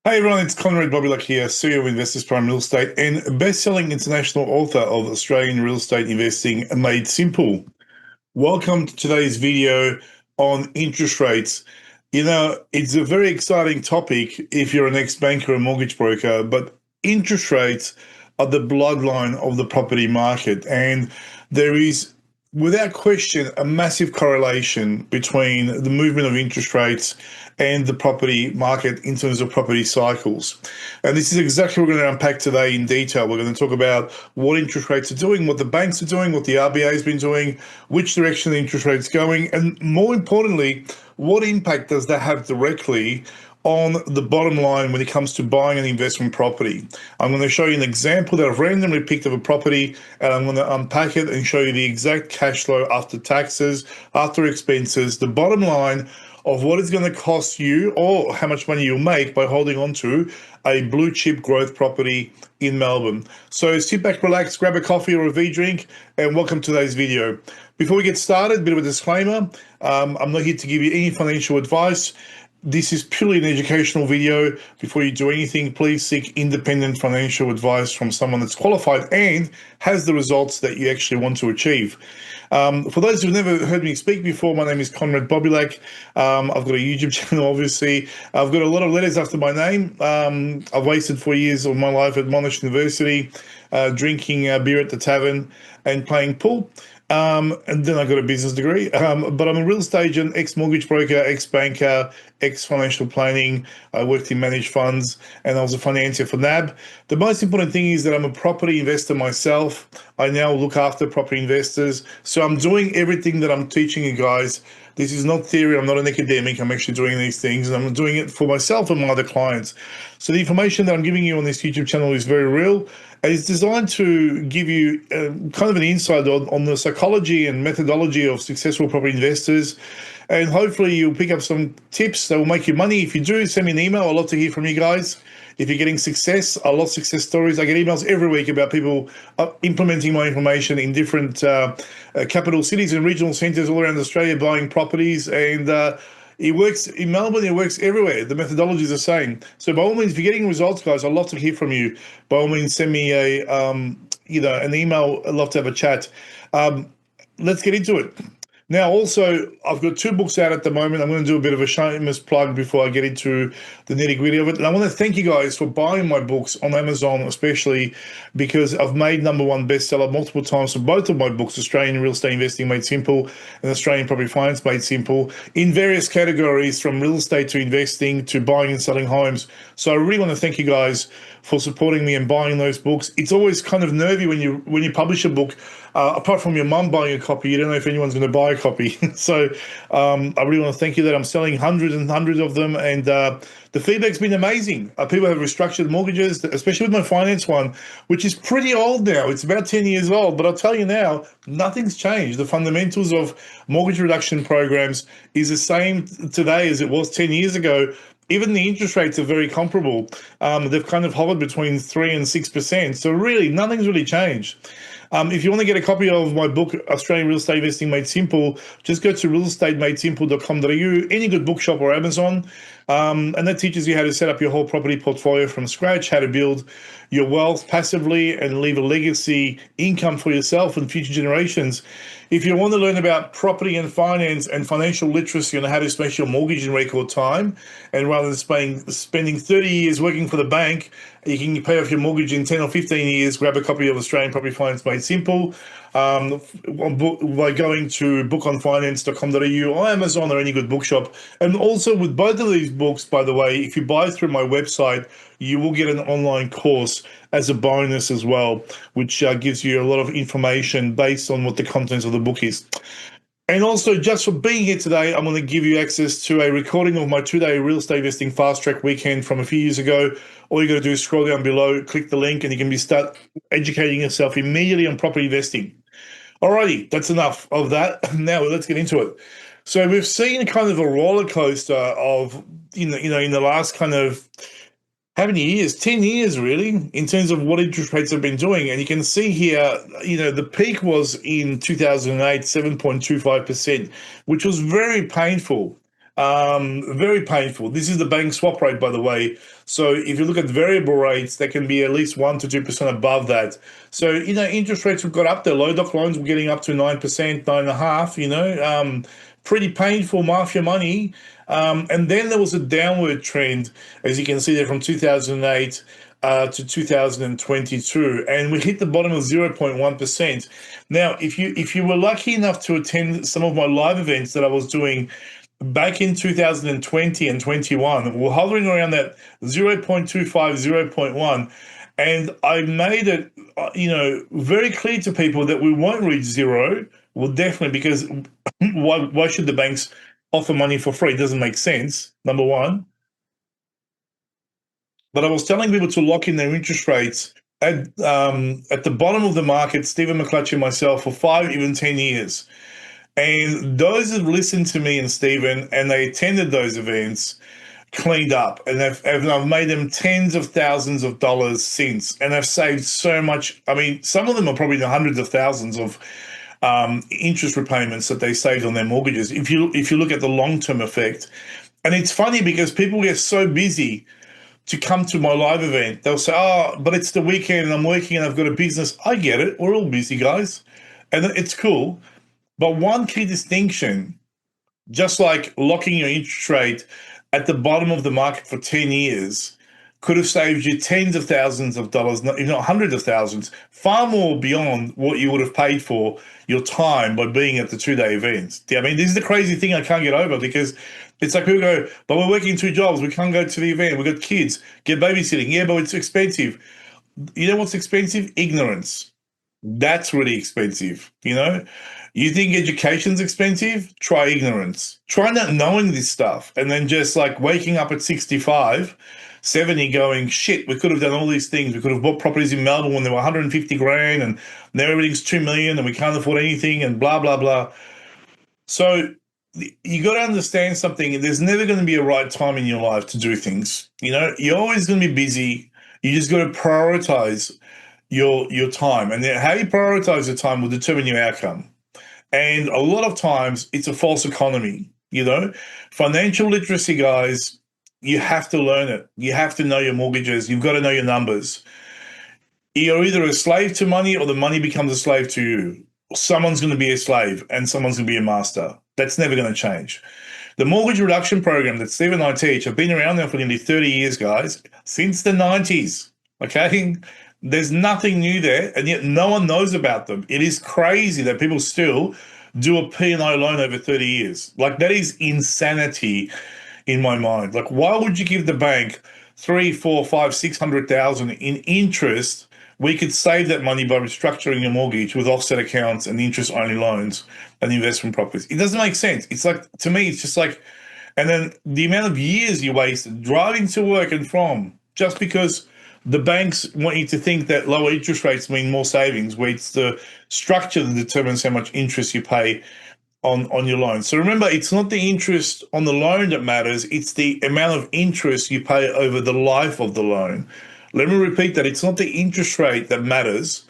Hey everyone, it's Conrad Bobiluck here, CEO of Investors Prime Real Estate and best-selling international author of Australian Real Estate Investing Made Simple. Welcome to today's video on interest rates. It's a very exciting topic if you're an ex-banker or mortgage broker, but interest rates are the bloodline of the property market, and there is, without question, a massive correlation between the movement of interest rates and the property market in terms of property cycles. And this is exactly what we're going to unpack today in detail. We're going to talk about what interest rates are doing, what the banks are doing, what the RBA has been doing, which direction the interest rate's going, and more importantly, what impact does that have directly on the bottom line when it comes to buying an investment property. I'm going to show you an example that I've randomly picked of a property, and I'm going to unpack it and show you the exact cash flow after taxes, after expenses, the bottom line of what it's going to cost you or how much money you'll make by holding on to a blue chip growth property in Melbourne. So sit back, relax, grab a coffee or a V drink, and welcome to today's video. Before we get started, a bit of a disclaimer. I'm not here to give you any financial advice. This is purely an educational video. Before you do anything, please seek independent financial advice from someone that's qualified and has the results that you actually want to achieve. For those who've never heard me speak before, my name is Conrad Bobiluck. I've got a YouTube channel, obviously. I've got a lot of letters after my name. I've wasted 4 years of my life at Monash University, drinking beer at the tavern and playing pool. And then I got a business degree. But I'm a real estate agent, ex-mortgage broker, ex-banker, ex-financial planning. I worked in managed funds and I was a financier for NAB. The most important thing is that I'm a property investor myself. I now look after property investors. So I'm doing everything that I'm teaching you guys. This is not theory. I'm not an academic. I'm actually doing these things, and I'm doing it for myself and my other clients. So the information that I'm giving you on this YouTube channel is very real. And it's designed to give you kind of an insight on the psychology and methodology of successful property investors. And hopefully you'll pick up some tips that will make you money. If you do, send me an email. I'd love to hear from you guys. If you're getting success, I love success stories. I get emails every week about people implementing my information in different capital cities and regional centres all around Australia, buying properties. And it works in Melbourne, it works everywhere. The methodology is the same. So by all means, if you're getting results, guys, I'd love to hear from you. By all means, send me an email. I'd love to have a chat. Let's get into it. Now, also, I've got 2 books out at the moment. I'm going to do a bit of a shameless plug before I get into the nitty-gritty of it. And I want to thank you guys for buying my books on Amazon, especially because I've made #1 bestseller multiple times for both of my books, Australian Real Estate Investing Made Simple and Australian Property Finance Made Simple, in various categories from real estate to investing to buying and selling homes. So I really want to thank you guys for supporting me and buying those books. It's always kind of nervy when you publish a book. Apart from your mum buying a copy, you don't know if anyone's going to buy a copy. So I really want to thank you that I'm selling hundreds and hundreds of them, and the feedback's been amazing. People have restructured mortgages, especially with my finance one, which is pretty old now. It's about 10 years old, but I'll tell you now, nothing's changed. The fundamentals of mortgage reduction programs is the same today as it was 10 years ago. Even the interest rates are very comparable. They've kind of hovered between 3 and 6%. So really, nothing's really changed. If you want to get a copy of my book, Australian Real Estate Investing Made Simple, just go to realestateMadeSimple.com.au, any good bookshop or Amazon. And that teaches you how to set up your whole property portfolio from scratch, how to build your wealth passively and leave a legacy income for yourself and future generations. If you want to learn about property and finance and financial literacy on how to smash your mortgage in record time, and rather than spending 30 years working for the bank, you can pay off your mortgage in 10 or 15 years, grab a copy of Australian Property Finance Made Simple by going to bookonfinance.com.au or Amazon or any good bookshop. And also with both of these books, by the way, if you buy through my website, you will get an online course as a bonus as well, which gives you a lot of information based on what the contents of the book is. And also, just for being here today, I'm going to give you access to a recording of my 2-day real estate investing fast track weekend from a few years ago. All you got to do is scroll down below, click the link, and you can start educating yourself immediately on property investing. Alrighty, that's enough of that. Now let's get into it. So we've seen kind of a roller coaster of, in the last kind of how many years? 10 years, really, in terms of what interest rates have been doing. And you can see here, the peak was in 2008, 7.25%, which was very painful. Very painful. This is the bank swap rate, by the way. So if you look at variable rates, they can be at least 1 to 2% above that. So, interest rates have got up there. Low doc loans were getting up to 9%, 9.5%, pretty painful mafia money. And then there was a downward trend, as you can see there, from 2008 to 2022, and we hit the bottom of 0.1%. Now, if you were lucky enough to attend some of my live events that I was doing back in 2020 and 21, we're hovering around that 0.25, 0.1. And I made it, very clear to people that we won't reach zero. Well, definitely, because why should the banks offer money for free? It doesn't make sense, number one. But I was telling people to lock in their interest rates at the bottom of the market, Stephen McClutchy and myself, for 5, even 10 years. And those that listened to me and Stephen and they attended those events cleaned up, and I've made them tens of thousands of dollars since, and they've saved so much. I mean, some of them are probably in the hundreds of thousands of interest repayments that they saved on their mortgages. If you look at the long term effect, and it's funny because people get so busy to come to my live event. They'll say, "Oh, but it's the weekend and I'm working and I've got a business." I get it. We're all busy, guys, and it's cool. But one key distinction, just like locking your interest rate at the bottom of the market for 10 years, could have saved you tens of thousands of dollars, if not hundreds of thousands, far more beyond what you would have paid for your time by being at the 2-day event. I mean, this is the crazy thing I can't get over, because it's like people go, "But we're working 2 jobs. We can't go to the event. We've got kids, get babysitting." Yeah, but it's expensive. You know what's expensive? Ignorance. That's really expensive. You think education's expensive? Try ignorance. Try not knowing this stuff and then just like waking up at 65, 70 going, "Shit, we could have done all these things. We could have bought properties in Melbourne when they were 150 grand, and now everything's 2 million and we can't afford anything, and blah, blah, blah." So you got to understand something. There's never going to be a right time in your life to do things. You're always going to be busy. You just got to prioritize your time, and then how you prioritize your time will determine your outcome. And a lot of times it's a false economy. Financial literacy, guys, you have to learn it. You have to know your mortgages. You've got to know your numbers. You're either a slave to money or the money becomes a slave to you. Someone's going to be a slave and someone's going to be a master. That's never going to change. The mortgage reduction program that Steve and I teach have been around now for nearly 30 years, guys, since the 90s. Okay? There's nothing new there, and yet no one knows about them. It is crazy that people still do a P&I loan over 30 years. Like, that is insanity in my mind. Like, why would you give the bank 3, 4, 5, 600,000 in interest? We could save that money by restructuring your mortgage with offset accounts and interest-only loans and investment properties. It doesn't make sense. It's like, to me, it's just like, and then the amount of years you waste driving to work and from, just because the banks want you to think that lower interest rates mean more savings, where it's the structure that determines how much interest you pay on your loan. So remember, it's not the interest on the loan that matters, it's the amount of interest you pay over the life of the loan. Let me repeat that. It's not the interest rate that matters.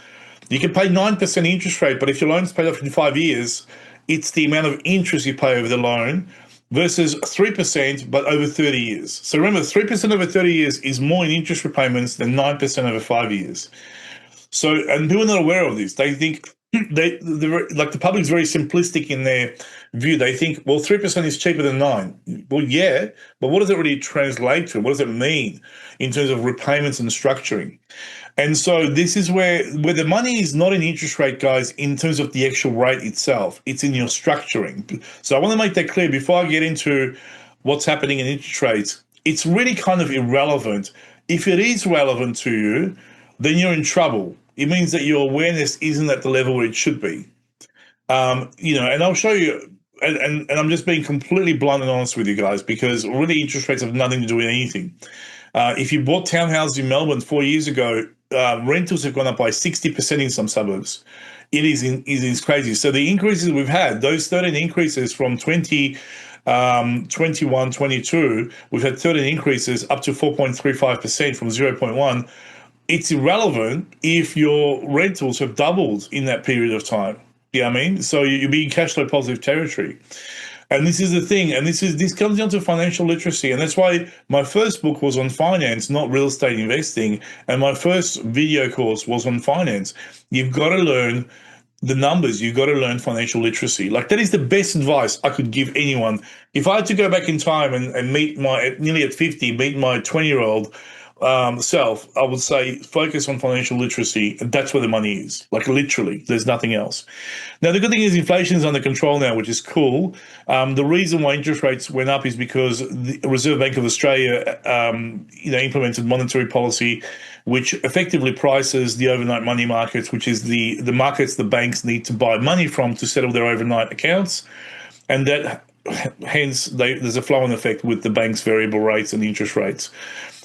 You can pay 9% interest rate, but if your loan's paid off in 5 years, it's the amount of interest you pay over the loan versus 3%, but over 30 years. So remember, 3% over 30 years is more in interest repayments than 9% over 5 years. So, and people are not aware of this. They think like the public's very simplistic in their view. They think, well, 3% is cheaper than 9. Well, yeah, but what does it really translate to? What does it mean in terms of repayments and structuring? And so this is where the money is not in interest rate, guys, in terms of the actual rate itself. It's in your structuring. So I want to make that clear before I get into what's happening in interest rates. It's really kind of irrelevant. If it is relevant to you, then you're in trouble. It means that your awareness isn't at the level where it should be. And I'll show you, and I'm just being completely blunt and honest with you guys, because really interest rates have nothing to do with anything. If you bought townhouses in Melbourne 4 years ago, rentals have gone up by 60% in some suburbs. It is crazy. So the increases we've had, those 13 increases from 21, 22, we've had 13 increases up to 4.35% from 0.1. It's irrelevant if your rentals have doubled in that period of time. You know what I mean? So you'll be in cash flow positive territory. And this is the thing, and this comes down to financial literacy, and that's why my first book was on finance, not real estate investing, and my first video course was on finance. You've got to learn the numbers. You've got to learn financial literacy. Like, that is the best advice I could give anyone. If I had to go back in time and meet nearly at 50, meet my 20-year-old self, I would say focus on financial literacy. And that's where the money is. Like, literally, there's nothing else. Now, the good thing is inflation is under control now, which is cool. The reason why interest rates went up is because the Reserve Bank of Australia, implemented monetary policy, which effectively prices the overnight money markets, which is the markets the banks need to buy money from to settle their overnight accounts, and that hence there's a flow-on effect with the bank's variable rates and interest rates,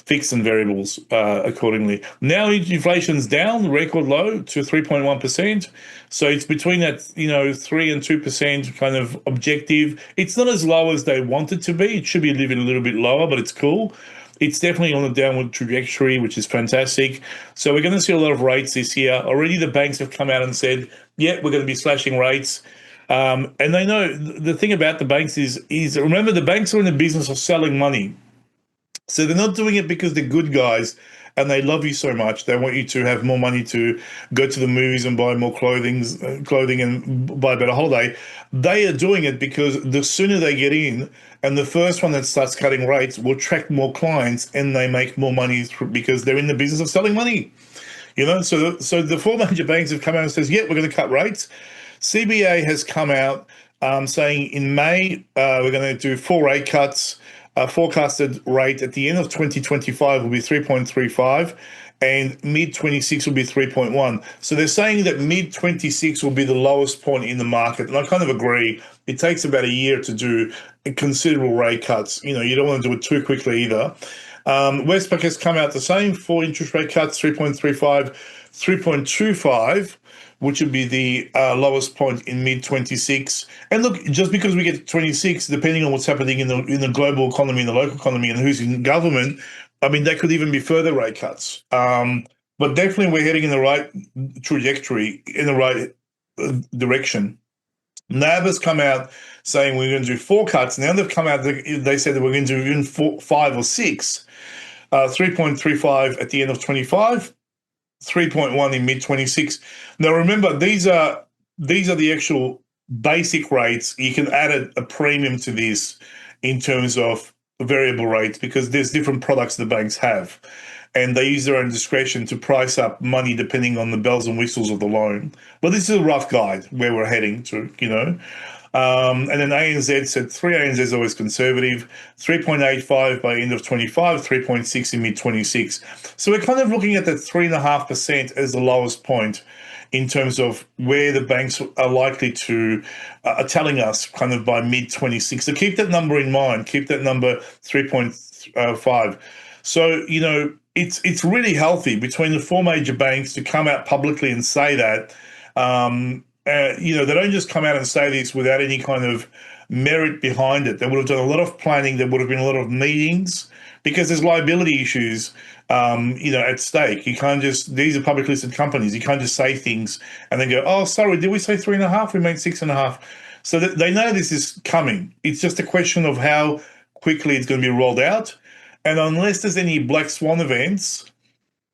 fixed and variables accordingly. Now inflation's down, record low to 3.1%. So it's between that 3 and 2% kind of objective. It's not as low as they want it to be. It should be living a little bit lower, but it's cool. It's definitely on a downward trajectory, which is fantastic. So we're going to see a lot of rates this year. Already the banks have come out and said, yeah, we're going to be slashing rates. And they know the thing about the banks is remember, the banks are in the business of selling money. So they're not doing it because they're good guys and they love you so much. They want you to have more money to go to the movies and buy more clothing and buy a better holiday. They are doing it because the sooner they get in, and the first one that starts cutting rates will attract more clients, and they make more money because they're in the business of selling money. So the four major banks have come out and says, yeah, we're going to cut rates. CBA has come out saying in May we're going to do 4 rate cuts. Forecasted rate at the end of 2025 will be 3.35, and mid 26 will be 3.1. So they're saying that mid 26 will be the lowest point in the market, and I kind of agree. It takes about a year to do considerable rate cuts. You don't want to do it too quickly either. Westpac has come out the same, 4 interest rate cuts, 3.35, 3.25, which would be the lowest point in mid 26. And look, just because we get to 26, depending on what's happening in the global economy, in the local economy, and who's in government, I mean, there could even be further rate cuts. But definitely, we're heading in the right trajectory, in the right direction. NAB has come out saying we're going to do 4 cuts. Now they've come out, they said that we're going to do even 5 or 6, 3.35 at the end of 25. 3.1 in mid 26. Now remember, these are the actual basic rates. You can add a premium to this in terms of variable rates, because there's different products the banks have, and they use their own discretion to price up money depending on the bells and whistles of the loan. But this is a rough guide where we're heading to, and then ANZ said 3 ANZ is always conservative, 3.85 by end of 25, 3.6 in mid 26. So we're kind of looking at that 3.5% as the lowest point in terms of where the banks are likely to are telling us kind of by mid 26. So keep that number in mind. Keep that number 3.5. So it's really healthy between the 4 major banks to come out publicly and say that. They don't just come out and say this without any kind of merit behind it. They would have done a lot of planning. There would have been a lot of meetings, because there's liability issues, at stake. You can't just, these are public listed companies. You can't just say things and then go, oh, sorry, did we say 3.5? We meant 6.5. So they know this is coming. It's just a question of how quickly it's going to be rolled out. And unless there's any black swan events,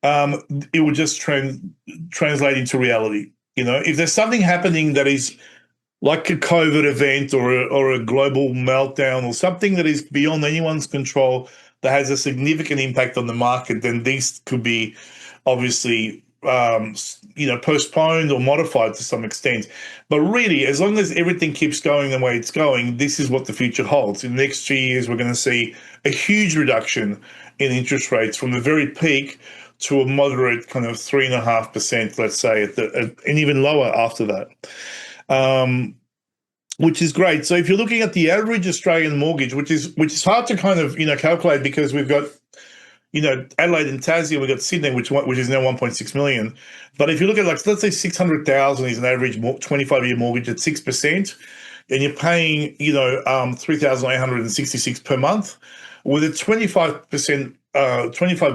it will just translate into reality. If there's something happening that is like a COVID event or a global meltdown or something that is beyond anyone's control, that has a significant impact on the market, then these could be obviously postponed or modified to some extent. But really, as long as everything keeps going the way it's going, this is what the future holds. In the next 2 years, we're going to see a huge reduction in interest rates from the very peak to a moderate kind of 3.5%, let's say, and even lower after that, which is great. So if you're looking at the average Australian mortgage, which is hard to kind of calculate, because we've got Adelaide and Tassie, we've got Sydney, which is now 1.6 million. But if you look at, like, let's say 600,000 is an average 25-year mortgage at 6%, and you're paying 3,866 per month with a 25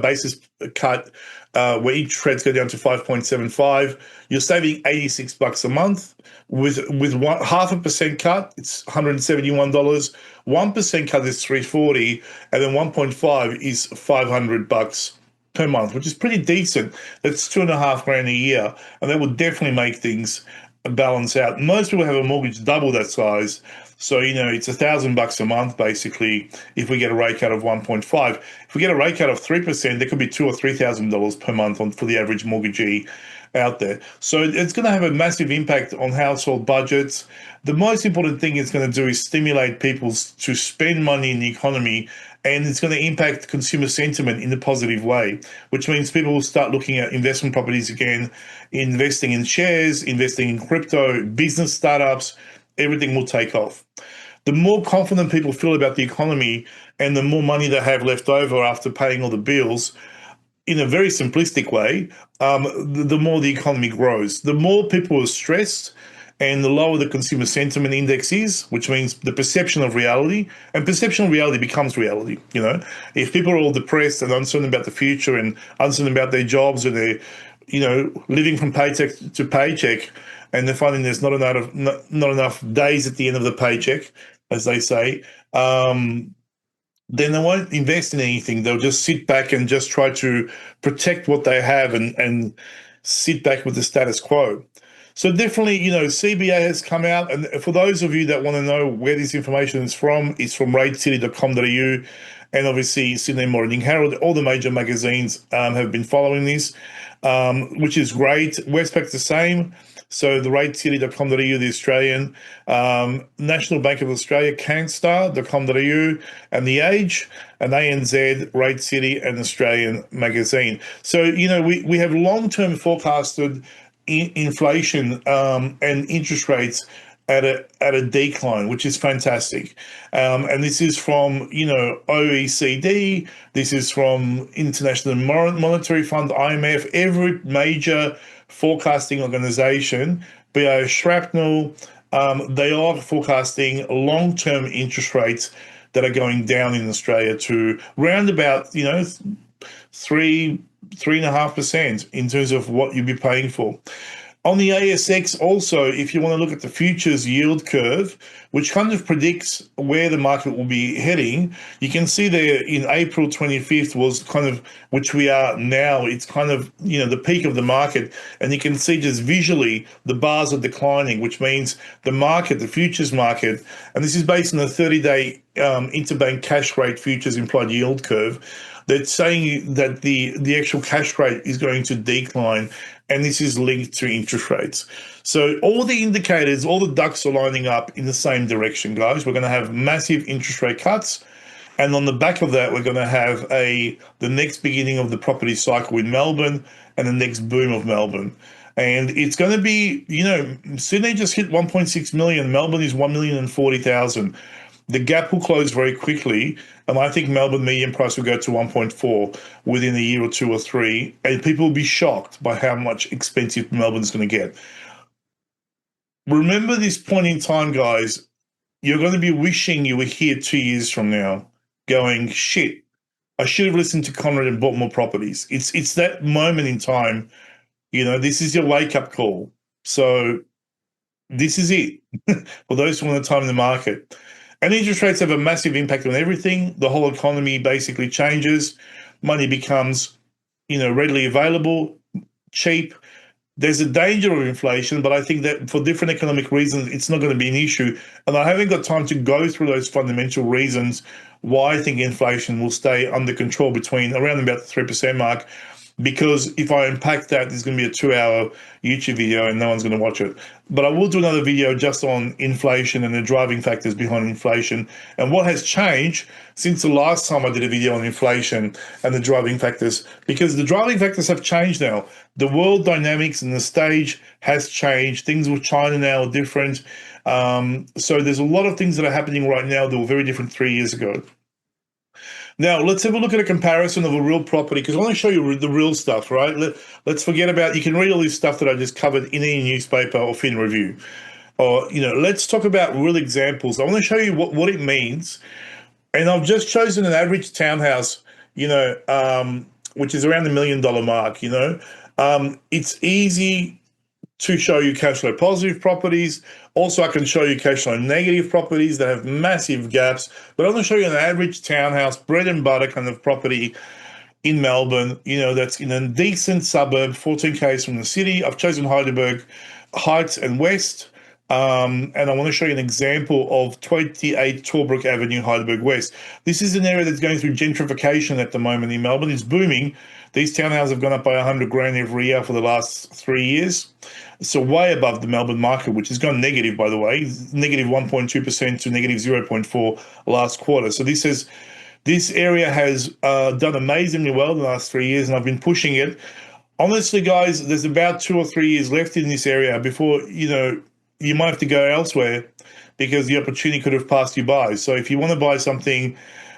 basis cut where interest rates go down to 5.75, you're saving $86 a month. With 0.5% cut, it's $171. 1% cut is $340, and then 1.5 is $500 per month, which is pretty decent. That's 2.5 grand a year, and that would definitely make things balance out. Most people have a mortgage double that size, so it's $1,000 a month basically. If we get a rate cut of 1.5, if we get a rate cut of 3%, there could be $2,000 or $3,000 per month for the average mortgagee out there. So it's going to have a massive impact on household budgets. The most important thing it's going to do is stimulate people to spend money in the economy, and it's going to impact consumer sentiment in a positive way, which means people will start looking at investment properties again, investing in shares, investing in crypto, business startups. Everything will take off. The more confident people feel about the economy and the more money they have left over after paying all the bills, in a very simplistic way, the more the economy grows. The more people are stressed and the lower the consumer sentiment index is, which means the perception of reality, and perception of reality becomes reality. If people are all depressed and uncertain about the future and uncertain about their jobs, and they're, living from paycheck to paycheck, and they're finding there's not enough days at the end of the paycheck, as they say, then they won't invest in anything. They'll just sit back and just try to protect what they have, and sit back with the status quo. So definitely, CBA has come out. And for those of you that want to know where this information is from, it's from ratecity.com.au, and obviously Sydney Morning Herald. All the major magazines have been following this, which is great. Westpac's the same. So the ratecity.com.au, the Australian, National Bank of Australia, canstar.com.au, and The Age, and ANZ, Rate City, and Australian Magazine. So, we have long-term forecasted inflation and interest rates at a decline, which is fantastic. And this is from, OECD, this is from International Monetary Fund, IMF, every major forecasting organization, BI Shrapnel, they are forecasting long-term interest rates that are going down in Australia to round about, 3.5% in terms of what you'd be paying for. On the ASX also, if you want to look at the futures yield curve, which kind of predicts where the market will be heading, you can see there in April 25th was kind of, which we are now, it's kind of, the peak of the market. And you can see just visually the bars are declining, which means the market, the futures market, and this is based on the 30-day interbank cash rate futures implied yield curve, that's saying that the actual cash rate is going to decline, and this is linked to interest rates. So all the indicators, all the ducks are lining up in the same direction, guys. We're going to have massive interest rate cuts, and on the back of that, we're going to have the next beginning of the property cycle in Melbourne and the next boom of Melbourne. And it's going to be, Sydney just hit 1.6 million. Melbourne is 1,040,000. The gap will close very quickly, and I think Melbourne median price will go to 1.4 within a year or two or three, and people will be shocked by how much expensive Melbourne's going to get. Remember this point in time, guys. You're going to be wishing you were here 2 years from now, going, shit, I should have listened to Conrad and bought more properties. It's that moment in time. This is your wake-up call. So this is it for those who want to time the market. And interest rates have a massive impact on everything. The whole economy basically changes. Money becomes, readily available, cheap. There's a danger of inflation, but I think that for different economic reasons, it's not going to be an issue. And I haven't got time to go through those fundamental reasons why I think inflation will stay under control between around about the 3% mark. Because if I unpack that, there's going to be a 2-hour YouTube video and no one's going to watch it. But I will do another video just on inflation and the driving factors behind inflation and what has changed since the last time I did a video on inflation and the driving factors, because the driving factors have changed now. The world dynamics and the stage has changed. Things with China now are different. So there's a lot of things that are happening right now that were very different 3 years ago. Now, let's have a look at a comparison of a real property, because I want to show you the real stuff, right? Let's forget about, you can read all this stuff that I just covered in any newspaper or Fin Review. Or, let's talk about real examples. I want to show you what it means. And I've just chosen an average townhouse, which is around the $1 million mark. It's easy to show you cash flow positive properties. Also, I can show you cash flow negative properties that have massive gaps, but I'm going to show you an average townhouse, bread and butter kind of property in Melbourne, that's in a decent suburb, 14 k's from the city. I've chosen Heidelberg Heights and West. And I want to show you an example of 28 Torbrook Avenue, Heidelberg West. This is an area that's going through gentrification at the moment in Melbourne. It's booming. These townhouses have gone up by 100 grand every year for the last 3 years. So way above the Melbourne market, which has gone negative, by the way, negative 1.2% to negative 0.4 last quarter. So this area has done amazingly well in the last 3 years, and I've been pushing it. Honestly, guys, there's about 2 or 3 years left in this area before, you might have to go elsewhere because the opportunity could have passed you by. So if you want to buy something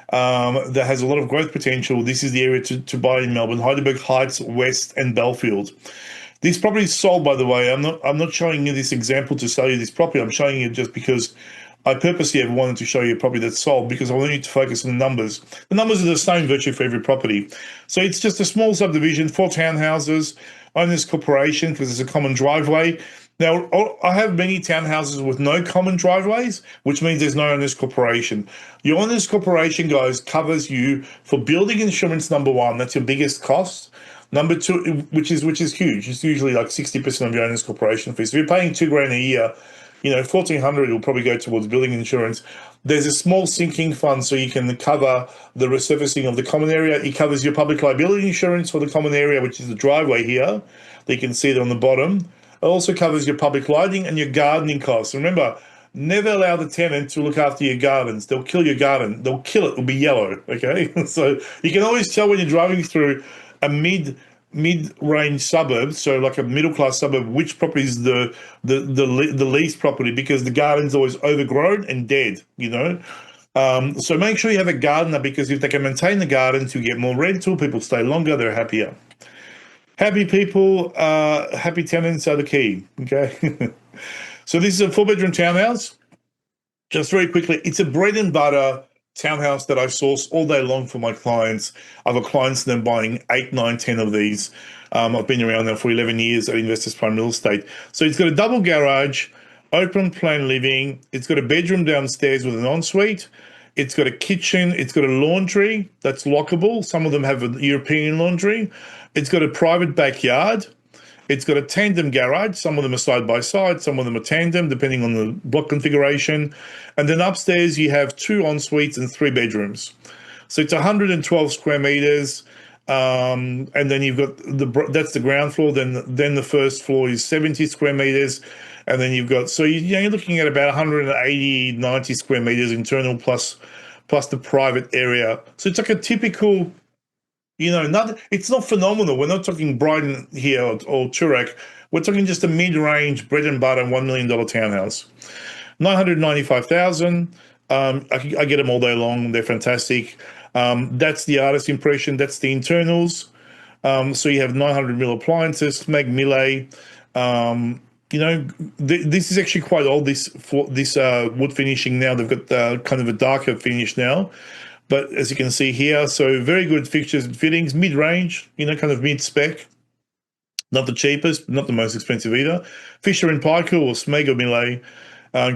that has a lot of growth potential, this is the area to buy in Melbourne: Heidelberg Heights, West, and Belfield. This property is sold, by the way. I'm not showing you this example to sell you this property. I'm showing you just because I purposely have wanted to show you a property that's sold, because I want you to focus on the numbers. The numbers are the same virtually for every property. So it's just a small subdivision, 4 townhouses, owners corporation, because it's a common driveway. Now, I have many townhouses with no common driveways, which means there's no owners corporation. Your owners corporation, guys, covers you for building insurance, number one. That's your biggest cost. Number two, which is huge. It's usually like 60% of your owner's corporation fees. So if you're paying $2,000 a year, $1,400 will probably go towards building insurance. There's a small sinking fund so you can cover the resurfacing of the common area. It covers your public liability insurance for the common area, which is the driveway here. You can see it on the bottom. It also covers your public lighting and your gardening costs. Remember, never allow the tenant to look after your gardens. They'll kill your garden. They'll kill it. It'll be yellow. Okay, so you can always tell when you're driving through a mid-range suburb, so like a middle-class suburb, which property is the least property, because the garden's always overgrown and dead. So make sure you have a gardener, because if they can maintain the gardens, you get more rental. People stay longer. They're happier. Happy people, happy tenants are the key. Okay. So this is a 4-bedroom townhouse. Just very quickly, it's a bread and butter townhouse that I source all day long for my clients. I've got clients that are buying 8, 9, 10 of these. I've been around now for 11 years at Investors Prime Real Estate. So it's got a double garage, open plan living. It's got a bedroom downstairs with an ensuite. It's got a kitchen. It's got a laundry that's lockable. Some of them have a European laundry. It's got a private backyard. It's got a tandem garage. Some of them are side by side. Some of them are tandem, depending on the block configuration. And then upstairs, you have 2 en suites and 3 bedrooms. So it's 112 square meters. And then you've got that's the ground floor. Then the first floor is 70 square meters. And then you've got, so you're looking at about 180, 90 square meters internal plus the private area. So it's like a typical, it's not phenomenal. We're not talking Brighton here or Toorak. We're talking just a mid-range bread and butter $1 million townhouse. 995,000. I get them all day long. They're fantastic. That's the artist impression. That's the internals. So you have 900 mil appliances, Mag Millet. This is actually quite old. This wood finishing now. They've got kind of a darker finish now. But as you can see here, so very good fixtures and fittings, mid-range, kind of mid-spec. Not the cheapest, but not the most expensive either. Fisher and Paykel or Smeg Millet.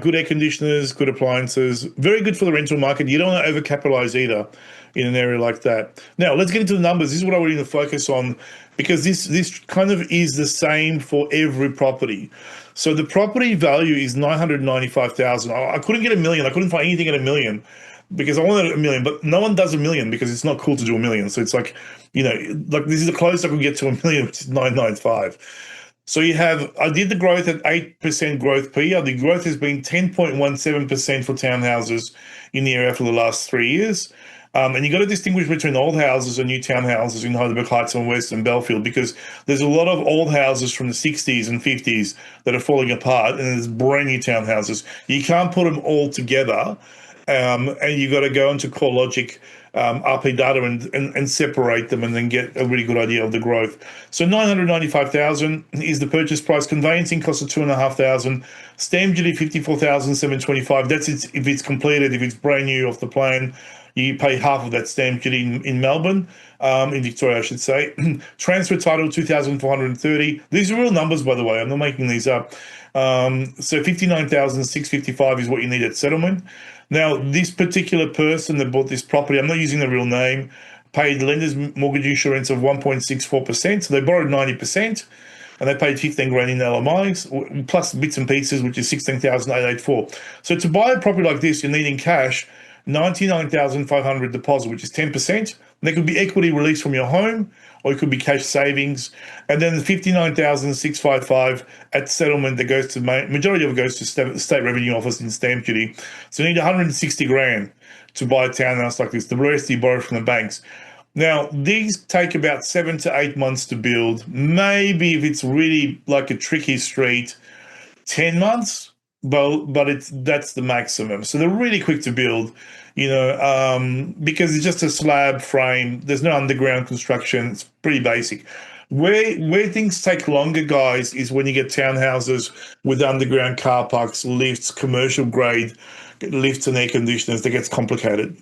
Good air conditioners, good appliances. Very good for the rental market. You don't want to overcapitalize either in an area like that. Now, let's get into the numbers. This is what I want you to focus on, because this kind of is the same for every property. So the property value is 995,000. I couldn't get $1 million. I couldn't find anything at $1 million, because I wanted $1 million, but no one does $1 million because it's not cool to do $1 million. So it's like, like this is the closest I could get to $1 million, which is 995. So I did the growth at 8% growth per year. The growth has been 10.17% for townhouses in the area for the last 3 years. And you got to distinguish between old houses and new townhouses in Heidelberg Heights and West and Belfield, because there's a lot of old houses from the 60s and 50s that are falling apart, and there's brand new townhouses. You can't put them all together. And you got to go into CoreLogic RP data and separate them, and then get a really good idea of the growth. So 995,000 is the purchase price. Conveyancing cost of 2,500. Stamp duty 54,725. That's if it's completed. If it's brand new off the plan, you pay half of that stamp duty in Melbourne, in Victoria, I should say. Transfer title, 2,430. These are real numbers, by the way. I'm not making these up. So 59,655 is what you need at settlement. Now, this particular person that bought this property, I'm not using the real name, paid lender's mortgage insurance of 1.64%. So they borrowed 90%. And they paid 15 grand in LMIs, plus bits and pieces, which is 16,884. So to buy a property like this, you're needing cash, 99,500 deposit, which is 10%. And there could be equity released from your home, or it could be cash savings. And then 59,655 at settlement that goes to, majority of it goes to state revenue office in stamp duty. So you need 160 grand to buy a townhouse like this. The rest you borrow from the banks. Now, these take about 7 to 8 months to build. Maybe if it's really like a tricky street, 10 months, but that's the maximum. So they're really quick to build, because it's just a slab frame. There's no underground construction. It's pretty basic. Where things take longer, guys, is when you get townhouses with underground car parks, lifts, commercial grade lifts and air conditioners. That gets complicated.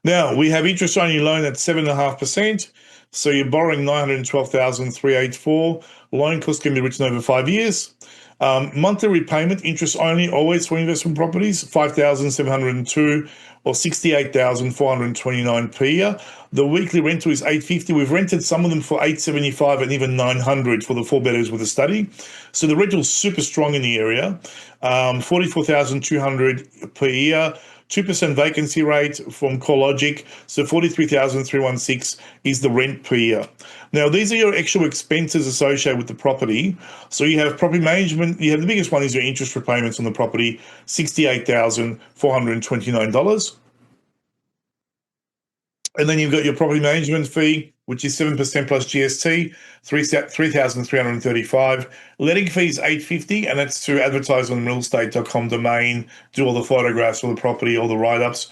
Now, we have interest-only loan at 7.5%. So you're borrowing 912,384. Loan cost can be written over 5 years. Monthly repayment, interest only, always for investment properties, 5,702 or 68,429 per year. The weekly rental is 850. We've rented some of them for 875 and even 900 for the 4-bedrooms with a study. So the rental's super strong in the area. 44,200 per year. 2% vacancy rate from CoreLogic, so 43,316 is the rent per year. Now, these are your actual expenses associated with the property. So you have property management. You have the biggest one is your interest repayments on the property, $68,429. And then you've got your property management fee, which is 7% plus GST, 3,335. Letting fees $850, and that's to advertise on realestate.com domain, do all the photographs for the property, all the write-ups.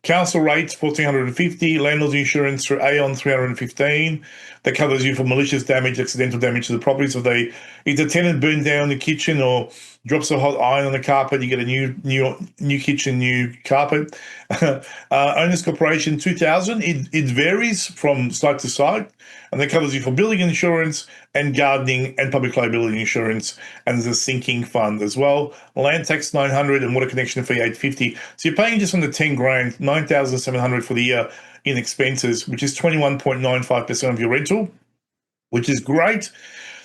Council rates $1,450. Landlord's insurance through Aon $315. That covers you for malicious damage, accidental damage to the property. So if the tenant burns down the kitchen or drops a hot iron on the carpet, you get a new kitchen, new carpet. Owners Corporation $2,000. It varies from site to site, and that covers you for building insurance and gardening and public liability insurance, and there's a sinking fund as well. Land tax $900 and water connection fee $850. So you're paying just under 10 grand, $9,700 for the year in expenses, which is 21.95% of your rental, which is great.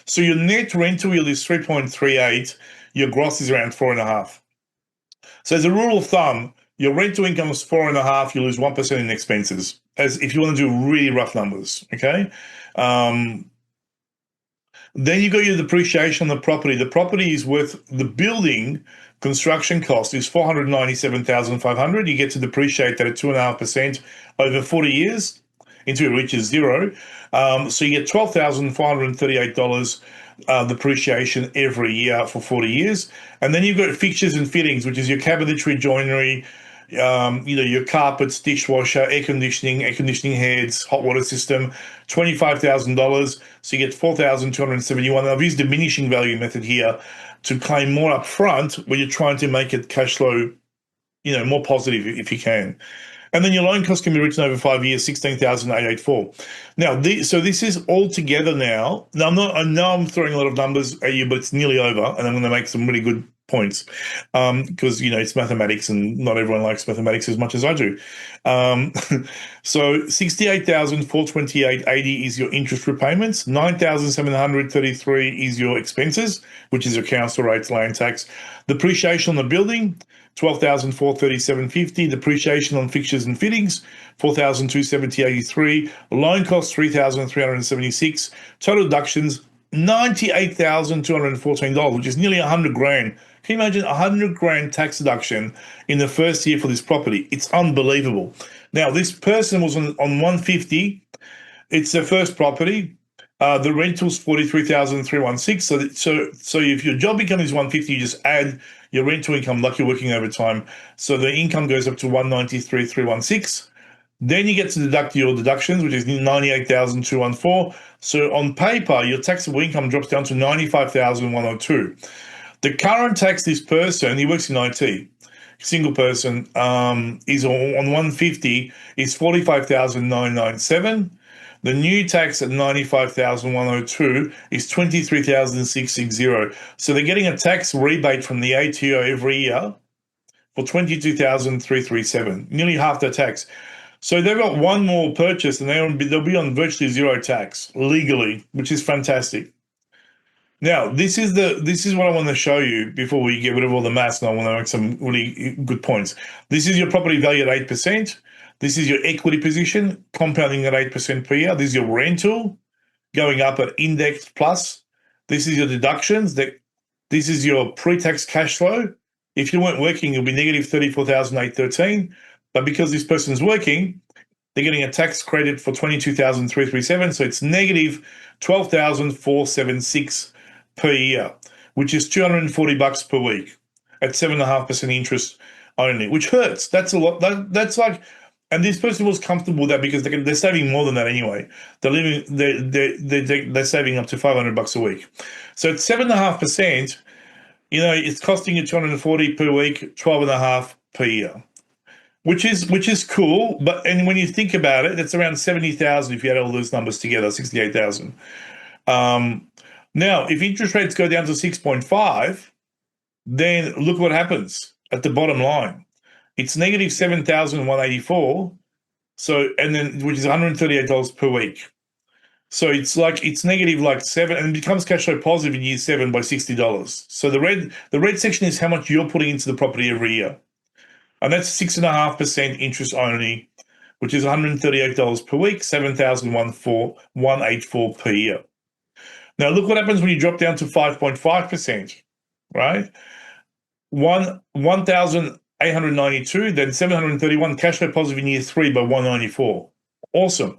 So your net rental yield is 3.38. Your gross is around 4.5. So as a rule of thumb, your rental income is 4.5. You lose 1% in expenses. As if you want to do really rough numbers, okay. Then you got your depreciation on the property. The property is worth, the building construction cost is $497,500. You get to depreciate that at 2.5% over 40 years until it reaches zero. So you get $12,438 depreciation every year for 40 years. And then you've got fixtures and fittings, which is your cabinetry, joinery, your carpets, dishwasher, air conditioning heads, hot water system, $25,000. So you get $4,271. I've used diminishing value method here to claim more up front when you're trying to make it cash flow, more positive if you can. And then your loan cost can be written over 5 years, 16,884. Now, so this is all together now. Now, I know I'm throwing a lot of numbers at you, but it's nearly over, and I'm going to make some really good points because it's mathematics, and not everyone likes mathematics as much as I do. So 68,428.80 is your interest repayments. 9,733 is your expenses, which is your council rates, land tax, depreciation on the building. 12,437.50. Depreciation on fixtures and fittings, 4,270.83. Loan costs 3,376. Total deductions $98,214, which is nearly 100 grand. Can you imagine 100 grand tax deduction in the first year for this property? It's unbelievable. Now, this person was on 150. It's their first property. The rental's 43,316. So if your job income is 150, you just add your rental income like you're working overtime. So the income goes up to 193,316. Then you get to deduct your deductions, which is 98,214. So on paper, your taxable income drops down to 95,102. The current tax, this person, he works in IT. single person, is on 150 is 45,997. The new tax at 95,102 is 23,660. So they're getting a tax rebate from the ATO every year for 22,337, nearly half their tax. So they've got one more purchase and they'll be on virtually zero tax legally, which is fantastic. Now, this is what I want to show you before we get rid of all the maths, and I want to make some really good points. This is your property value at 8%. This is your equity position, compounding at 8% per year. This is your rental, going up at index plus. This is your deductions. This is your pre-tax cash flow. If you weren't working, you'll be negative 34,813. But because this person is working, they're getting a tax credit for 22,337. So it's negative 12,476 per year, which is $240 per week at 7.5% interest only, which hurts. That's a lot. That's like, and this person was comfortable with that because they're saving more than that anyway. They're saving up to $500 a week. So at 7.5%, it's costing you 240 per week, 12.5 per year, which is cool. And when you think about it, it's around 70,000 if you add all those numbers together, 68,000. Now, if interest rates go down to 6.5, then look what happens at the bottom line. It's negative 7,184. So, and then which is $138 per week. So it's negative like 7, and it becomes cash flow positive in year 7 by $60. So the red section is how much you're putting into the property every year, and that's 6.5% interest only, which is $138 per week, $7,184 per year. Now look what happens when you drop down to 5.5%, right? 1,892, then 731, cash flow positive in year 3 by 194. Awesome.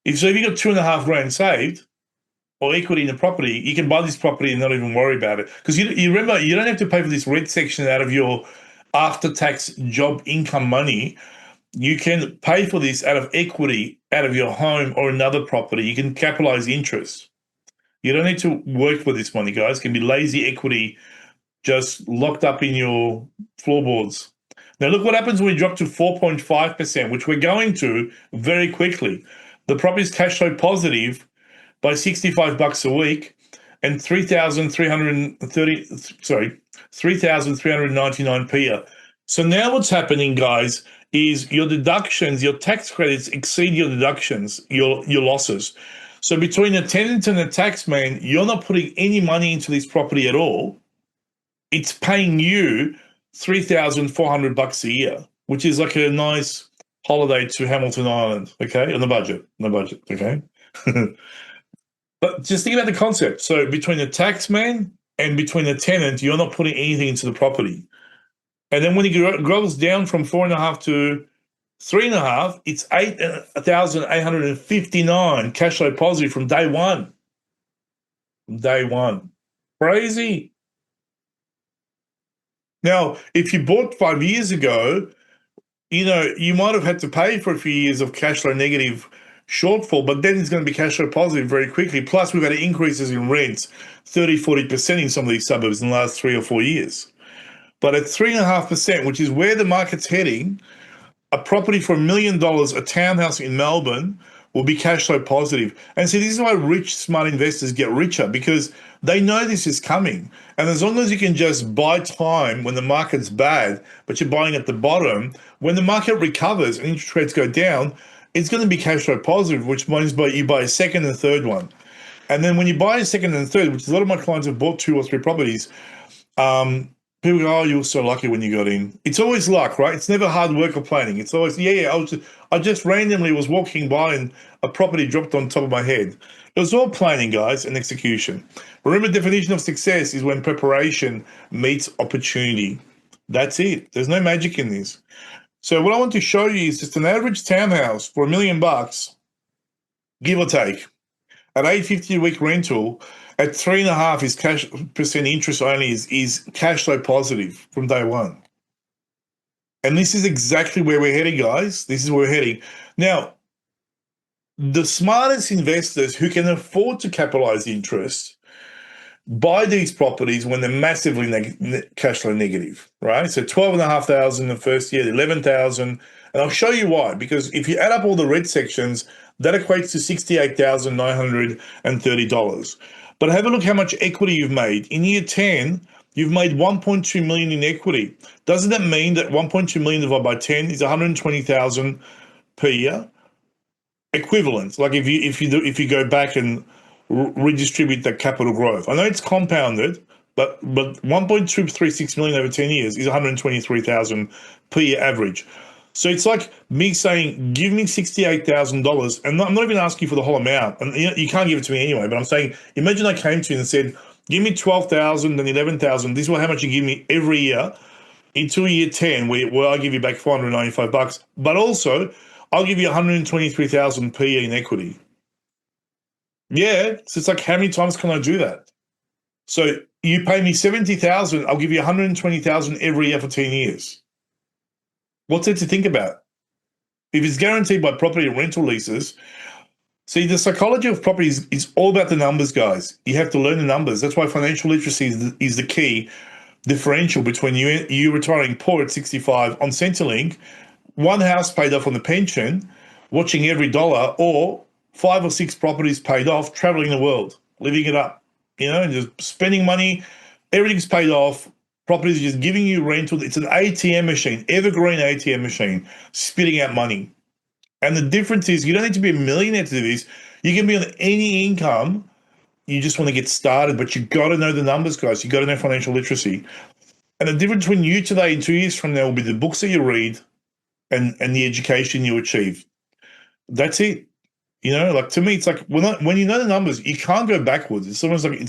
If you got $2,500 saved or equity in the property, you can buy this property and not even worry about it. Because you remember, you don't have to pay for this red section out of your after-tax job income money. You can pay for this out of equity, out of your home or another property. You can capitalize interest. You don't need to work for this money, guys. It can be lazy equity just locked up in your floorboards. Now, look what happens when we drop to 4.5%, which we're going to very quickly. The property's cash flow positive by $65 a week and 3,399 per year. So now what's happening, guys, is your deductions, your tax credits exceed your deductions, your losses. So between the tenant and the taxman, you're not putting any money into this property at all. It's paying you $3,400 a year, which is like a nice holiday to Hamilton Island, okay? On the budget, okay? But just think about the concept. So between the taxman and between the tenant, you're not putting anything into the property. And then when it grows down from 4.5 to 3.5, it's 8,859 cash flow positive from day one. Crazy. Now, if you bought 5 years ago, you might have had to pay for a few years of cash flow negative shortfall, but then it's going to be cash flow positive very quickly. Plus, we've had increases in rents, 30-40% in some of these suburbs in the last 3 or 4 years. But at 3.5%, which is where the market's heading, a property for $1 million, a townhouse in Melbourne, will be cash flow positive. And see, this is why rich, smart investors get richer, because they know this is coming. And as long as you can just buy time when the market's bad, but you're buying at the bottom, when the market recovers and interest rates go down, it's going to be cash flow positive, which means you buy a second and third one. And then when you buy a second and third, which a lot of my clients have bought 2 or 3 properties, people go, oh, you were so lucky when you got in. It's always luck, right? It's never hard work or planning. It's always, I just randomly was walking by and a property dropped on top of my head. It was all planning, guys, and execution. Remember, the definition of success is when preparation meets opportunity. That's it. There's no magic in this. So what I want to show you is just an average townhouse for $1 million, give or take, at $850 a week rental, at 3.5 is % interest only, is cash flow positive from day one. And this is exactly where we're heading, guys. This is where we're heading. Now, the smartest investors who can afford to capitalize interest buy these properties when they're massively cash flow negative, right? So 12,500 the first year, 11,000. And I'll show you why. Because if you add up all the red sections, that equates to $68,930. But have a look how much equity you've made. In year 10, you've made 1.2 million in equity. Doesn't that mean that 1.2 million divided by 10 is 120,000 per year? Equivalent. Like if you go back and redistribute that capital growth. I know it's compounded, but 1.236 million over 10 years is 123,000 per year average. So it's like me saying, give me $68,000, and I'm not even asking for the whole amount, and you can't give it to me anyway. But I'm saying, imagine I came to you and said, give me 12,000 and 11,000. This is how much you give me every year until year 10, where I give you back $495, but also I'll give you 123,000 per year in equity. Yeah, so it's like, how many times can I do that? So you pay me 70,000, I'll give you 120,000 every year for 10 years. What's there to think about? If it's guaranteed by property and rental leases, see, the psychology of property is all about the numbers, guys. You have to learn the numbers. That's why financial literacy is the key differential between you retiring poor at 65 on Centrelink, one house paid off on the pension, watching every dollar, or 5 or 6 properties paid off, traveling the world, living it up, just spending money. Everything's paid off. Properties are just giving you rental. It's an ATM machine, evergreen ATM machine, spitting out money. And the difference is you don't need to be a millionaire to do this. You can be on any income. You just want to get started, but you got to know the numbers, guys. You got to know financial literacy. And the difference between you today and 2 years from now will be the books that you read and the education you achieve. That's it. Like, to me, it's like when you know the numbers, you can't go backwards. It's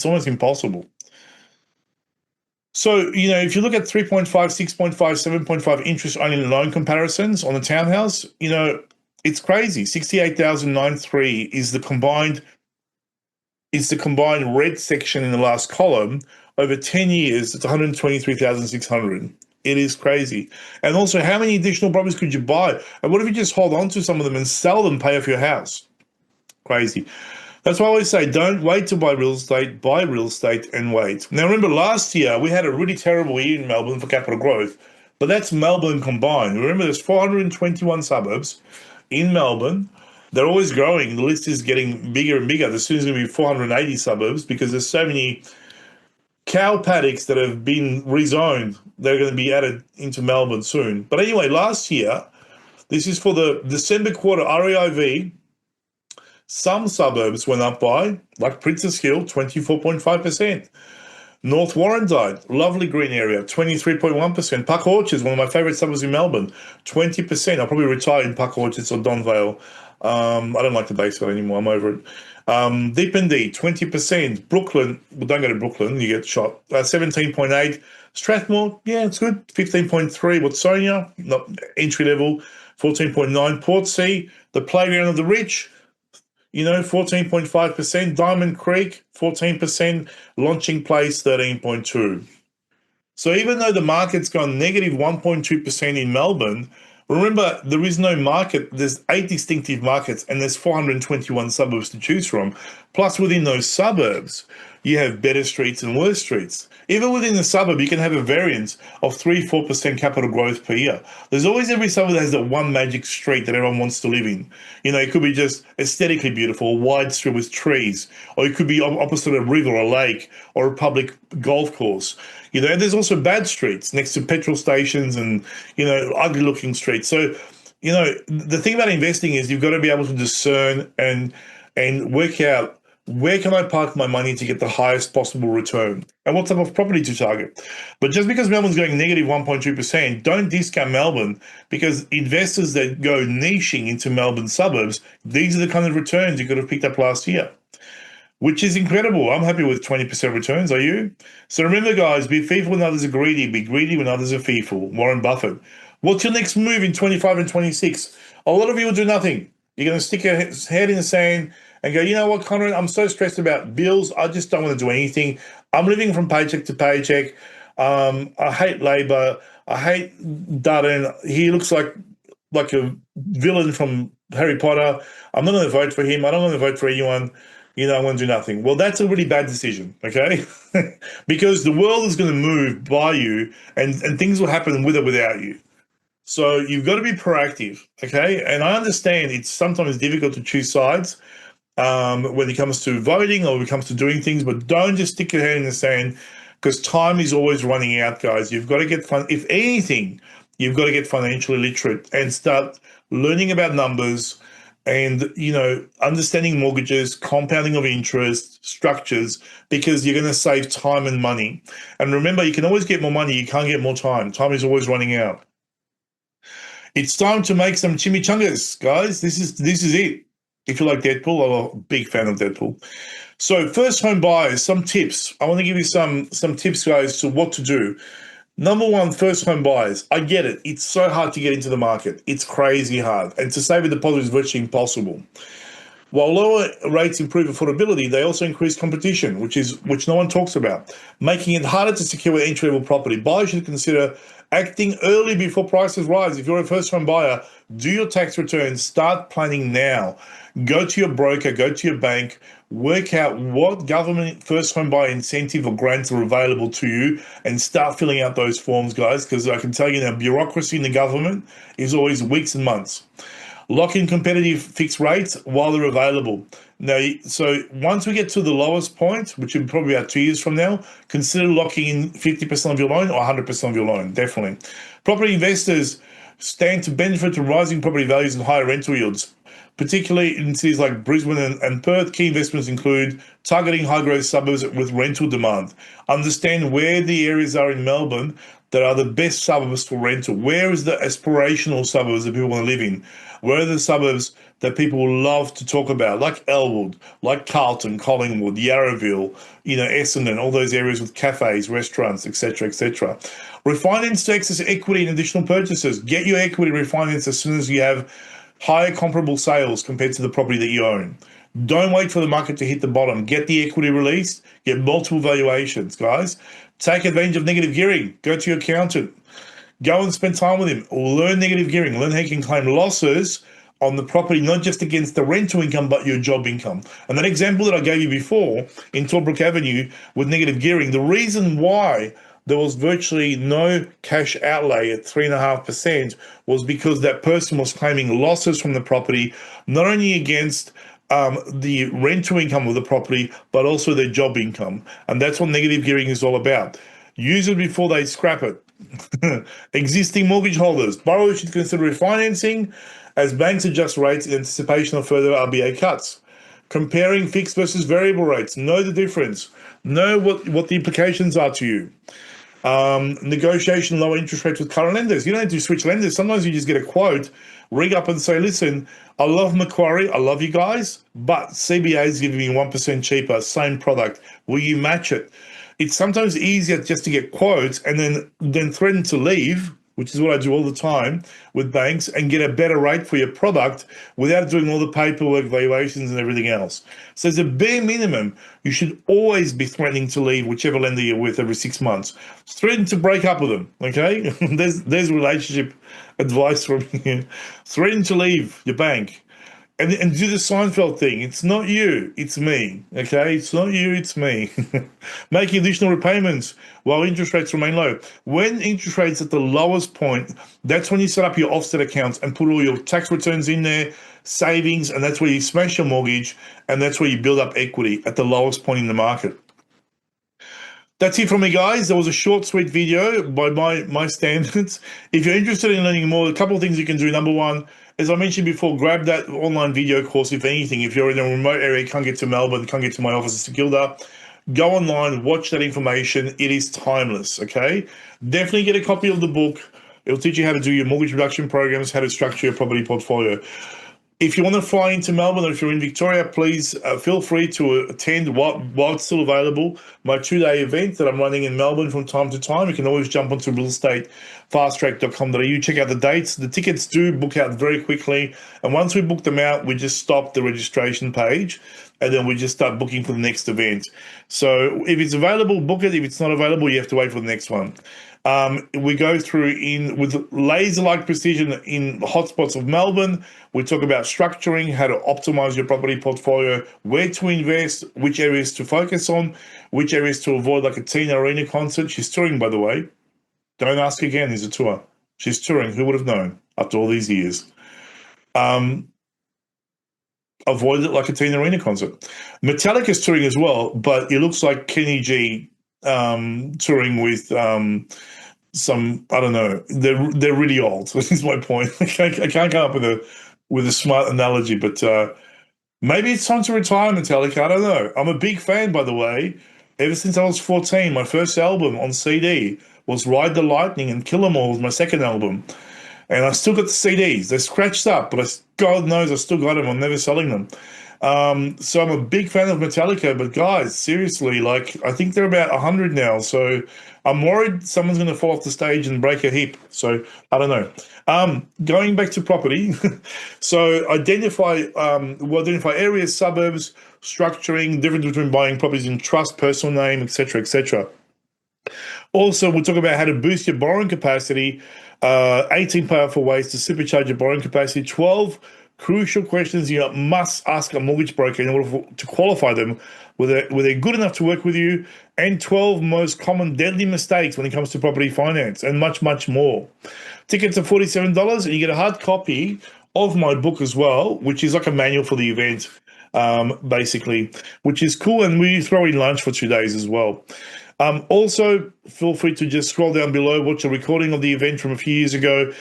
almost impossible. So, if you look at 3.5, 6.5, 7.5 interest only loan comparisons on the townhouse, it's crazy. 68,903 is the combined red section in the last column. Over 10 years, it's 123,600. It is crazy. And also, how many additional properties could you buy? And what if you just hold on to some of them and sell them, pay off your house? Crazy. That's why I always say, don't wait to buy real estate and wait. Now, remember, last year, we had a really terrible year in Melbourne for capital growth, but that's Melbourne combined. Remember, there's 421 suburbs in Melbourne. They're always growing. The list is getting bigger and bigger. There's soon going to be 480 suburbs because there's so many cow paddocks that have been rezoned. They're going to be added into Melbourne soon. But anyway, last year, this is for the December quarter REIV, some suburbs went up by, like Princess Hill, 24.5%. North Warrandyte, lovely green area, 23.1%. Park Orchards, one of my favourite suburbs in Melbourne, 20%. I'll probably retire in Park Orchards or Donvale. I don't like the Bayside anymore. I'm over it. Deependee, 20%. Brooklyn, well, don't go to Brooklyn, you get shot. 17.8. Strathmore, yeah, it's good. 15.3. Watsonia, not entry level, 14.9. Portsea, the playground of the rich, 14.5%. Diamond Creek, 14%. Launching Place, 13.2%. So even though the market's gone negative 1.2% in Melbourne, remember, there is no market. There's 8 distinctive markets and there's 421 suburbs to choose from. Plus, within those suburbs, you have better streets and worse streets. Even within the suburb, you can have a variance of 3-4% capital growth per year. There's always every suburb that has that one magic street that everyone wants to live in. It could be just aesthetically beautiful, a wide street with trees, or it could be opposite a river or a lake or a public golf course. And there's also bad streets next to petrol stations and, ugly looking streets. So, the thing about investing is you've got to be able to discern and work out, where can I park my money to get the highest possible return and what type of property to target. But just because Melbourne's going negative 1.2%, don't discount Melbourne, because investors that go niching into Melbourne suburbs, these are the kind of returns you could have picked up last year, which is incredible. I'm happy with 20% returns. Are you? So remember, guys, be fearful when others are greedy. Be greedy when others are fearful. Warren Buffett. What's your next move in 25 and 26? A lot of you will do nothing. You're going to stick your head in the sand and go, you know what, Conrad, I'm so stressed about bills. I just don't want to do anything. I'm living from paycheck to paycheck. I hate Labor. I hate Dutton. He looks like a villain from Harry Potter. I'm not going to vote for him. I don't want to vote for anyone. I want to do nothing. Well, that's a really bad decision, okay? Because the world is going to move by you and things will happen with or without you. So you've got to be proactive, okay? And I understand it's sometimes difficult to choose sides when it comes to voting or when it comes to doing things, but don't just stick your head in the sand because time is always running out, guys. You've got to get fun. If anything, you've got to get financially literate and start learning about numbers and understanding mortgages, compounding of interest, structures, because you're going to save time and money. And remember, you can always get more money. You can't get more time. Time is always running out. It's time to make some chimichangas, guys. This is it. If you like Deadpool, I'm a big fan of Deadpool. So first home buyers, some tips. I want to give you some tips, guys, to what to do. Number one, first home buyers. I get it. It's so hard to get into the market. It's crazy hard. And to save a deposit is virtually impossible. While lower rates improve affordability, they also increase competition, which no one talks about, making it harder to secure an entry-level property. Buyers should consider acting early before prices rise. If you're a first-home buyer, do your tax returns. Start planning now. Go to your broker, go to your bank, work out what government first-home buyer incentive or grants are available to you, and start filling out those forms, guys. Because I can tell you now, bureaucracy in the government is always weeks and months. Lock in competitive fixed rates while they're available. Now, so once we get to the lowest point, which will be probably about 2 years from now, consider locking in 50% of your loan or 100% of your loan, definitely. Property investors stand to benefit from rising property values and higher rental yields, particularly in cities like Brisbane and Perth. Key investments include targeting high-growth suburbs with rental demand. Understand where the areas are in Melbourne that are the best suburbs for rental. Where is the aspirational suburbs that people want to live in? Where are the suburbs that people love to talk about, like Elwood, like Carlton, Collingwood, Yarraville, Essendon, all those areas with cafes, restaurants, etc., etc. Refinance to access equity and additional purchases. Get your equity refinance as soon as you have higher comparable sales compared to the property that you own. Don't wait for the market to hit the bottom. Get the equity released. Get multiple valuations, guys. Take advantage of negative gearing. Go to your accountant. Go and spend time with him. Learn negative gearing. Learn how you can claim losses on the property, not just against the rental income, but your job income. And that example that I gave you before in Torbrook Avenue with negative gearing, the reason why there was virtually no cash outlay at 3.5% was because that person was claiming losses from the property, not only against the rental income of the property, but also their job income. And that's what negative gearing is all about. Use it before they scrap it. Existing mortgage holders. Borrowers should consider refinancing as banks adjust rates in anticipation of further RBA cuts. Comparing fixed versus variable rates. Know the difference. Know what the implications are to you. Negotiation lower interest rates with current lenders. You don't have to switch lenders. Sometimes you just get a quote, ring up and say, listen, I love Macquarie, I love you guys, but CBA is giving me 1% cheaper, same product. Will you match it? It's sometimes easier just to get quotes and then threaten to leave, which is what I do all the time with banks, and get a better rate for your product without doing all the paperwork, valuations, and everything else. So as a bare minimum, you should always be threatening to leave whichever lender you're with every 6 months. Threaten to break up with them, okay? there's relationship advice from you. Threaten to leave your bank. And do the Seinfeld thing. It's not you, it's me. Okay? It's not you, it's me. Making additional repayments while interest rates remain low. When interest rates at the lowest point, that's when you set up your offset accounts and put all your tax returns in there, savings, and that's where you smash your mortgage, and that's where you build up equity at the lowest point in the market. That's it from me, guys. That was a short, sweet video by my standards. If you're interested in learning more, a couple of things you can do. Number one, as I mentioned before, grab that online video course. If anything, if you're in a remote area, can't get to Melbourne, can't get to my office in St Kilda, go online, watch that information. It is timeless, okay? Definitely get a copy of the book. It'll teach you how to do your mortgage reduction programs, how to structure your property portfolio. If you want to fly into Melbourne or if you're in Victoria, please feel free to attend while it's still available. My 2-day event that I'm running in Melbourne from time to time. You can always jump onto realestatefasttrack.com.au, check out the dates. The tickets do book out very quickly. And once we book them out, we just stop the registration page. and then we just start booking for the next event. So if it's available, book it. If it's not available, you have to wait for the next one. We go through in with laser-like precision in hotspots of Melbourne. We talk about structuring, how to optimize your property portfolio, where to invest, which areas to focus on, which areas to avoid, like a Tina Arena concert. She's touring, by the way. Don't ask again, there's a tour. She's touring. Who would have known after all these years? Avoid it like a Tina Arena concert. Metallica's touring as well, but it looks like Kenny G touring with some, I don't know. They're really old. Is my point. I can't come up with a smart analogy, but maybe it's time to retire, Metallica. I don't know. I'm a big fan, by the way. Ever since I was 14, my first album on CD was Ride the Lightning, and Kill 'Em All was my second album. And I still got the CDs. They're scratched up, but God knows I still got them. I'm never selling them. So I'm a big fan of Metallica, but guys, seriously, like, I think they're about 100 now. So I'm worried someone's going to fall off the stage and break a hip. So I don't know. Going back to property. So we'll identify areas, suburbs, structuring, difference between buying properties in trust, personal name, etc., etc. Also, we'll talk about how to boost your borrowing capacity, 18 powerful ways to supercharge your borrowing capacity, 12 crucial questions you must ask a mortgage broker in order to qualify them, whether they're good enough to work with you, and 12 most common deadly mistakes when it comes to property finance, and much, much more. Tickets are $47, and you get a hard copy of my book as well, which is like a manual for the event, basically, which is cool. And we throw in lunch for 2 days as well. Also, feel free to just scroll down below, watch a recording of the event from a few years ago.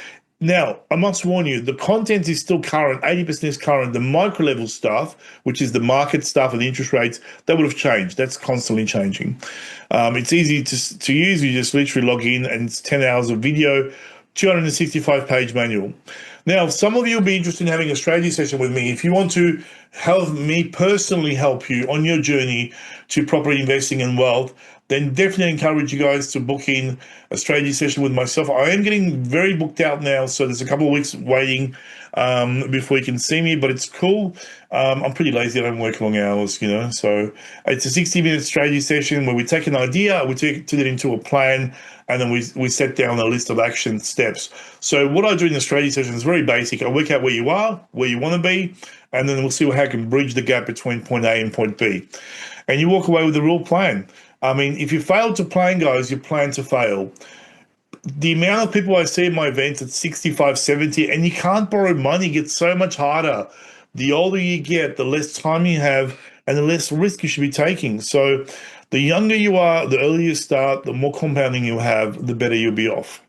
Now, I must warn you, the content is still current, 80% is current. The micro level stuff, which is the market stuff and the interest rates, that would have changed. That's constantly changing. It's easy to use. You just literally log in and it's 10 hours of video, 265-page manual. Now, some of you will be interested in having a strategy session with me. If you want to help me personally help you on your journey to property investing and wealth, then definitely encourage you guys to book in a strategy session with myself. I am getting very booked out now, so there's a couple of weeks waiting before you can see me, but it's cool. I'm pretty lazy. I don't work long hours, so it's a 60-minute strategy session where we take an idea, we turn it into a plan, and then we set down a list of action steps. So what I do in the strategy session is very basic. I work out where you are, where you want to be, and then we'll see how I can bridge the gap between point A and point B. And you walk away with a real plan. I mean, if you fail to plan, guys, you plan to fail. The amount of people I see at my events at 65, 70, and you can't borrow money, gets so much harder. The older you get, the less time you have, and the less risk you should be taking. So the younger you are, the earlier you start, the more compounding you have, the better you'll be off.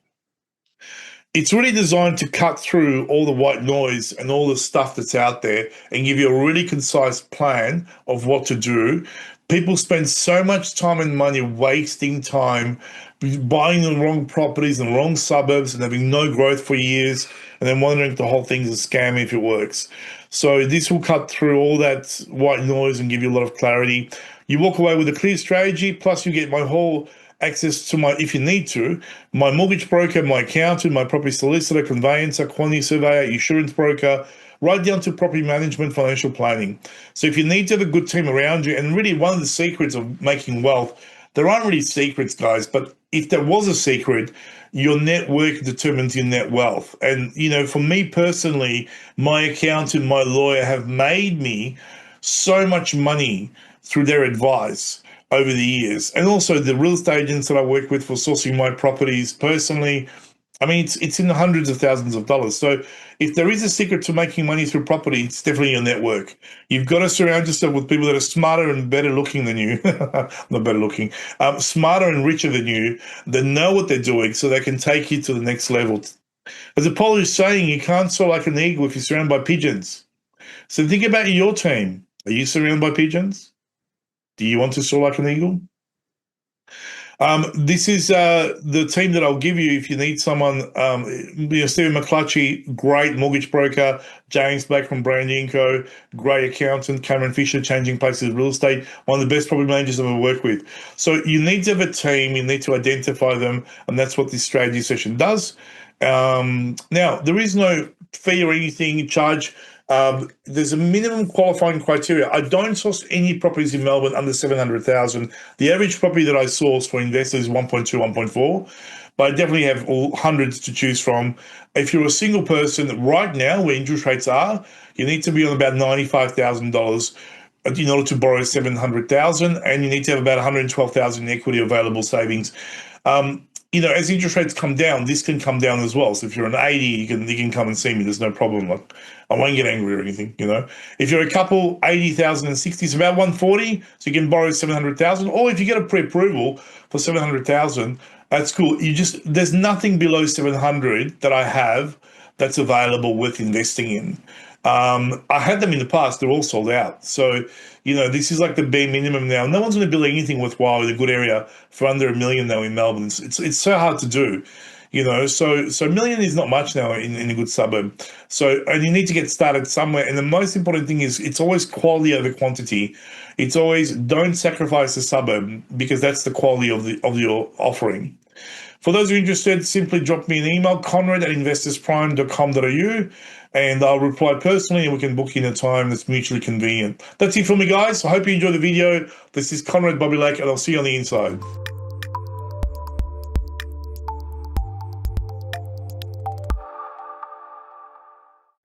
It's really designed to cut through all the white noise and all the stuff that's out there and give you a really concise plan of what to do. People spend so much time and money wasting time buying the wrong properties in the wrong suburbs and having no growth for years, and then wondering if the whole thing's a scam if it works. So this will cut through all that white noise and give you a lot of clarity. You walk away with a clear strategy, plus you get my whole access to if you need to, my mortgage broker, my accountant, my property solicitor, conveyancer, quantity surveyor, insurance broker, right down to property management, financial planning. So if you need to have a good team around you, and really one of the secrets of making wealth, there aren't really secrets, guys, but if there was a secret, your network determines your net wealth. And, for me personally, my accountant, my lawyer have made me so much money through their advice over the years. And also the real estate agents that I work with for sourcing my properties personally, I mean, it's in the hundreds of thousands of dollars. So if there is a secret to making money through property, it's definitely your network. You've got to surround yourself with people that are smarter and better looking than you. Not better looking, smarter and richer than you, that know what they're doing so they can take you to the next level. As a Polish saying, you can't soar like an eagle if you're surrounded by pigeons. So think about your team. Are you surrounded by pigeons? Do you want to soar like an eagle? This is the team that I'll give you if you need someone. Stephen McClutchy, great mortgage broker. James Black from Brandy & Co., great accountant. Cameron Fisher, Changing Places Real Estate, one of the best property managers I've ever worked with. So you need to have a team. You need to identify them, and that's what this strategy session does. Now, there is no fee or anything charge. There's a minimum qualifying criteria. I don't source any properties in Melbourne under 700,000. The average property that I source for investors is 1.2, 1.4, but I definitely have hundreds to choose from. If you're a single person right now, where interest rates are, you need to be on about $95,000 in order to borrow 700,000, and you need to have about 112,000 in equity available savings. As interest rates come down, this can come down as well. So if you're an 80, you can come and see me. There's no problem. Like, I won't get angry or anything. If you're a couple, 80,000 and 60 is about 140, so you can borrow 700,000. Or if you get a pre-approval for 700,000, that's cool. There's nothing below 700 that I have that's available with investing in. I had them in the past; they're all sold out. So, this is like the bare minimum now. No one's going to build anything worthwhile in a good area for under $1 million now in Melbourne. It's so hard to do, So $1 million is not much now in a good suburb. So, and you need to get started somewhere. And the most important thing is it's always quality over quantity. It's always don't sacrifice the suburb, because that's the quality of your offering. For those who are interested, simply drop me an email, conrad@investorsprime.com.au, and I'll reply personally, and we can book in a time that's mutually convenient. That's it for me, guys. I hope you enjoyed the video. This is Conrad Bobby Lake, and I'll see you on the inside.